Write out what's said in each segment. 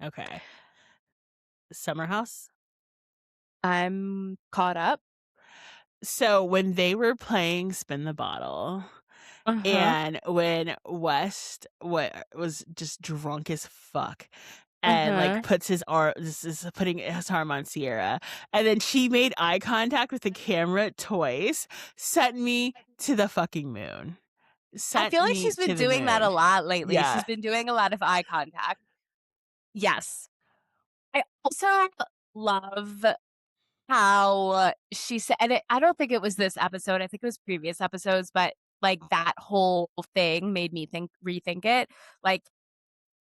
Okay. Summer House? I'm caught up. So when they were playing Spin the Bottle, Uh-huh. and when West was just drunk as fuck and, like, Uh-huh. puts his arm is putting his arm on Ciara, and then she made eye contact with the camera twice, sent me to the fucking moon. I Sent feel like me she's been to the doing that a moon. lot lately. Yeah. She's been doing a lot of eye contact. Yes. I also love how she said, and I don't think it was this episode. I think it was previous episodes, but like that whole thing made me rethink it. Like,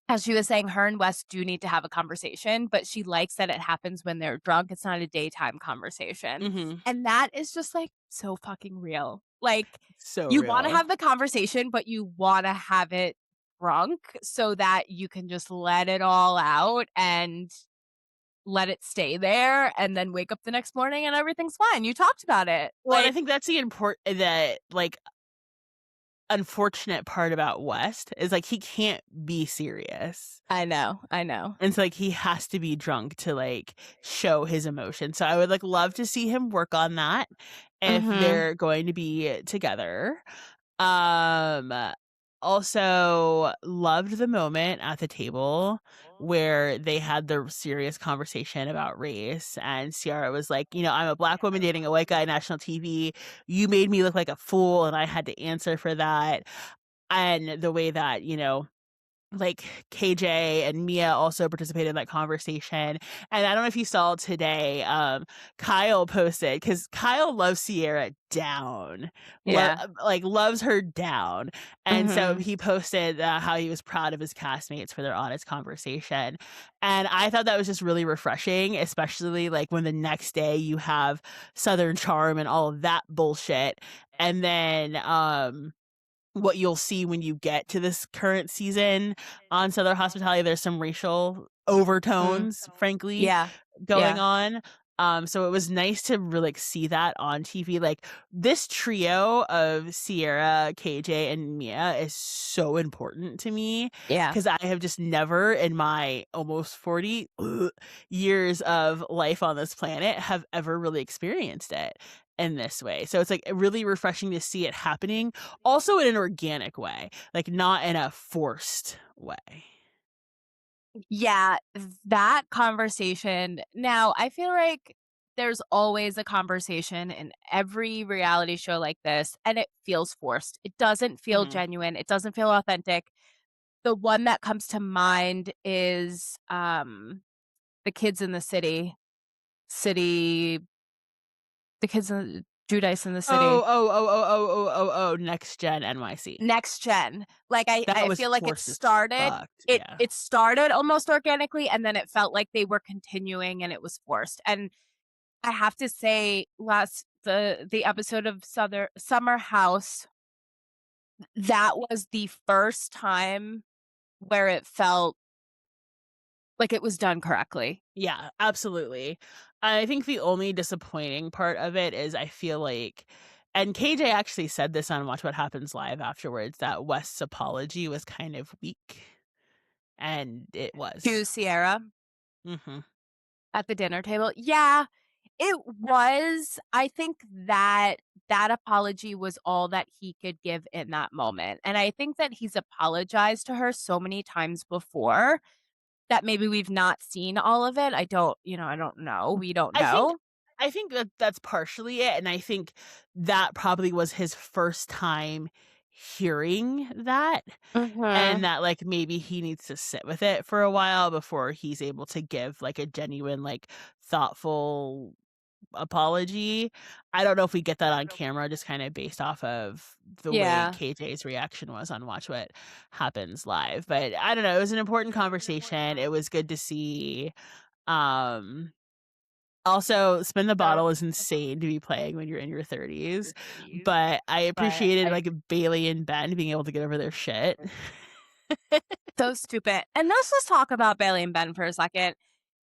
as she was saying, her and Wes do need to have a conversation, but she likes that it happens when they're drunk. It's not a daytime conversation. Mhm. And that is just like so fucking real. Like, So you want to real. have the conversation, but you want to have it drunk so that you can just let it all out and let it stay there and then wake up the next morning and everything's fine. You talked about it. Well, and I Like, think that's like, unfortunate part about West is, like, he can't be serious. I know. I know. And so, like, he has to be drunk to, like, show his emotion. So I would, like, love to see him work on that if Mhm. they're going to be together. Um, Also loved the moment at the table where they had the serious conversation about race, and Ciara was like, "I'm a Black woman dating a white guy on national TV. You made me look like a fool, and I had to answer for that." And the way that, like, KJ and Mia also participated in that conversation. And I don't know if you saw today, Kyle posted, because Kyle loves Ciara down, Yeah. loves her down. And so Mhm. he posted how he was proud of his castmates for their honest conversation. And I thought that was just really refreshing, especially like when the next day you have Southern Charm and all of that bullshit. And then, what you'll see when you get to this current season on Southern Hospitality, there's some racial Mm. overtones, frankly, Yeah. going Yeah. on. So it was nice to really, like, see that on TV. Like, this trio of Ciara, KJ, and Mia is so important to me Yeah. because I have just never in my almost 40 years of life on this planet have ever really experienced it in this way. So it's like really refreshing to see it happening also in an organic way, like not in a forced way. Yeah, that conversation. Now, I feel like there's always a conversation in every reality show like this, and it feels forced. It doesn't feel Mhm. genuine. It doesn't feel authentic. The one that comes to mind is the kids in the city, the kids in Judice in the Oh, city. oh, oh, oh, oh, oh, oh, oh, Next Gen NYC. Next gen. Like, That I was feel like it forced as started fuck. it Yeah. it started almost organically, and then it felt like they were continuing and it was forced. And I have to say, last the episode of Summer House, that was the first time where it felt like it was done correctly. Yeah, absolutely. I think the only disappointing part of it is I feel like, and KJ actually said this on Watch What Happens Live afterwards, that West's apology was kind of weak, and it To was. Sierra Mhm. at the dinner table. Yeah, it was. I think that that apology was all that he could give in that moment. And I think that he's apologized to her so many times before that maybe we've not seen all of it. I don't know. We don't I think know. I think that that's partially it, and I think that probably was his first time hearing that, and Mhm. that, like, maybe he needs to sit with it for a while before he's able to give, like, a genuine, like, thoughtful apology. I don't know if we get that on camera just kinda based off of the way Yeah. KJ's reaction was on Watch What Happens Live, but I don't know, it was an important conversation, it was good to see. um Also, Spin the Bottle is insane to be playing when you're in your 30s, but I appreciated, like, Bailey and Ben being able to get over their shit. So stupid. And let's just talk about Bailey and Ben for a second.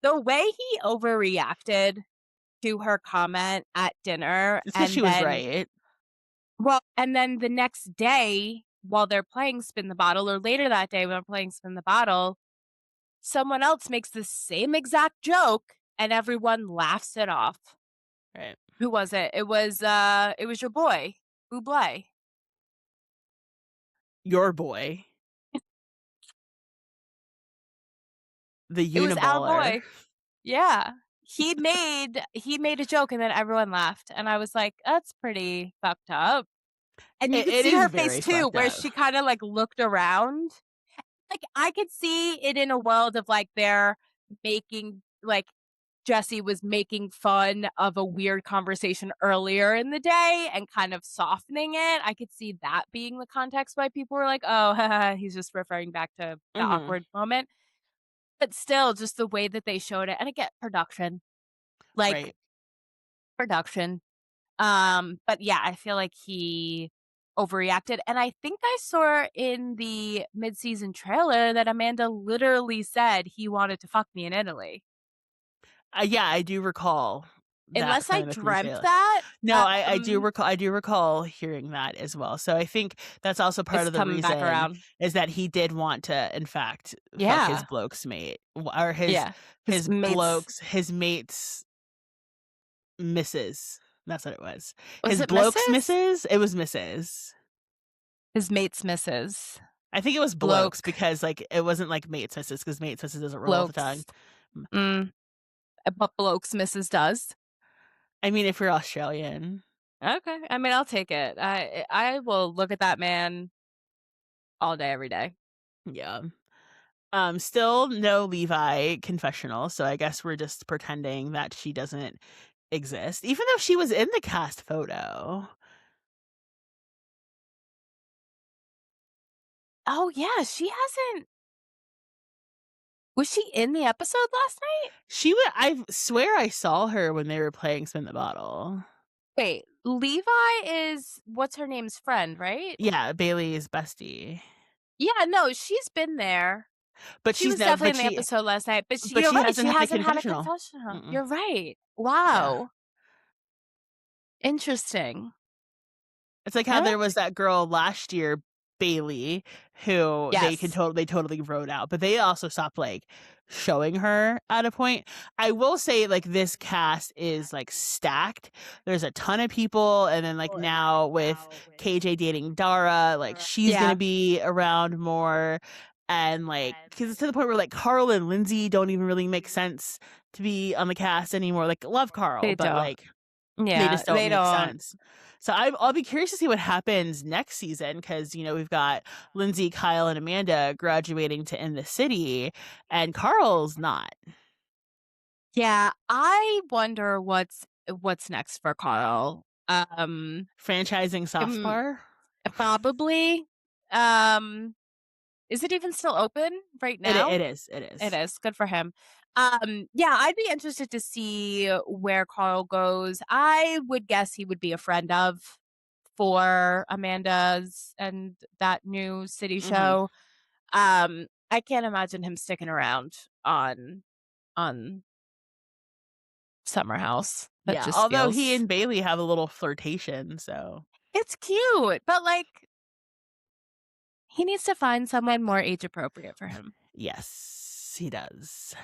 The way he overreacted to her comment at dinner, It's 'cause and she was then right. and then the next day while they're playing Spin the Bottle, or later that day when they're playing Spin the Bottle, someone else makes the same exact joke and everyone laughs it off. Right. Who was it? It was your boy, Bublé. Your boy, the It was our Uniballer. boy. Yeah. He made a joke and then everyone laughed, and I was like, "That's pretty fucked up." And you could It see is her face very too, fucked where up. she kinda, like, looked around. Like, I could see it in a world of, like, they're making like, Jesse was making fun of a weird conversation earlier in the day and kind of softening it. I could see that being the context why people were like, "Oh, he's just referring back to the Mhm. awkward moment." But still, just the way that they showed it and again, production, like, Right. production. But yeah, I feel like he overreacted, and I think I saw in the mid-season trailer that Amanda literally said he wanted to fuck me in Italy. Yeah, I do recall that Unless I from the dreamt trailer. that, No, um, I do recall hearing that as well. So I think that's also part it's of the coming back reason around. is that he did want to, in fact, fuck his Yeah, bloke's mate or yeah. His mates his mate's missus. That's what it was. was His it bloke's Mrs.? missus? It was Mrs. His mates Mrs. I think it was blokes Bloke. because, like, it wasn't, like, mates missus because mates missus doesn't roll off the tongue. Blokes. Mm, but blokes Mrs. does. I mean, if you're Australian, Okay, I mean, I'll take it. I will look at that man all day, every day. yeah. Still no Levi confessional, so I guess we're just pretending that she doesn't exist, even though she was in the cast photo. Oh, yeah, she hasn't was she in the episode last night? I swear I saw her when they were playing Spin the Bottle. Wait, Levi is what's her name's friend, right? Yeah, Bailey's bestie. Yeah, no, she's been there. But She she's was never definitely in the episode last night, but but you're she right, she hasn't had a hasn't had a confessional. confessional. Mm-mm. You're right. Yeah. Wow. Interesting. It's like how Alright. there was that girl last year, Bailey, who Yes. they totally wrote out, but they also stopped, like, showing her at a point. I will say, like, this cast is, like, stacked. There's a ton of people, and then, like, now with KJ dating Dara, like, she's gonna Yeah. be around more, and, like, because it's to the point where, like, Carl and Lindsay don't even really make sense to be on the cast anymore. Like, love Carl, They but, don't. like, they Yeah, just don't they make don't. sense. So I'll be curious to see what happens next season because, we've got Lindsay, Kyle, and Amanda graduating to In the City, and Carl's not. Yeah, I wonder what's next for Carl. Franchising soft Um, bar? probably. Um, is it even still open right now? It It is. is, good for him. Yeah, I'd be interested to see where Carl goes. I would guess he would be a friend of for Amanda's and that new city Mhm. show. I can't imagine him sticking around on Summer House. That Yeah, just although he feels and Bailey have a little flirtation, so it's cute, but, like, he needs to find someone more age appropriate for him. yes, he does.